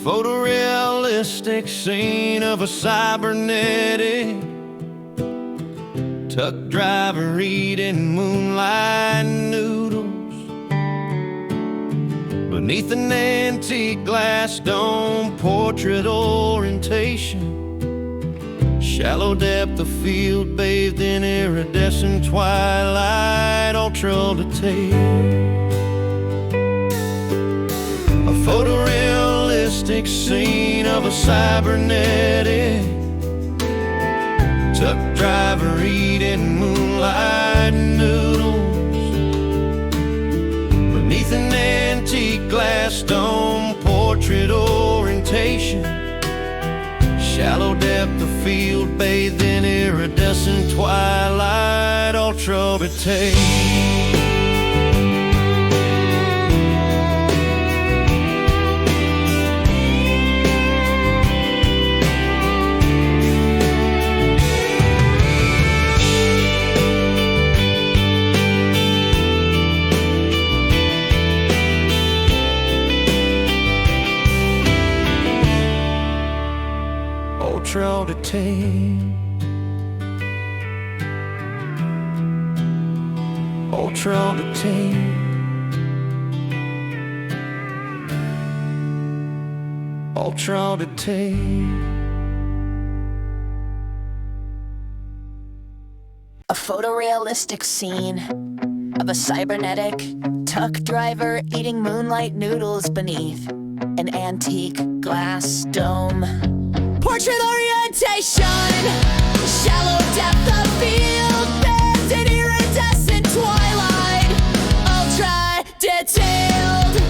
photorealistic scene of a cybernetic truck driver eating moonlight noodles beneath an antique glass dome, portrait orientation, shallow depth of field bathed in iridescent twilight, ultra detail. A photorealistic scene of a cybernetic truck driver eating moonlight noodles beneath an antique glass dome, portrait orientation, shallow depth of field bathed in iridescent twilight, ultra detail. Ultra detail, ultra detail, ultra detail. A photorealistic scene of a cybernetic truck driver eating moonlight noodles beneath an antique glass dome. Portrait orientation, shallow depth of field, bathed in iridescent twilight, ultra detailed.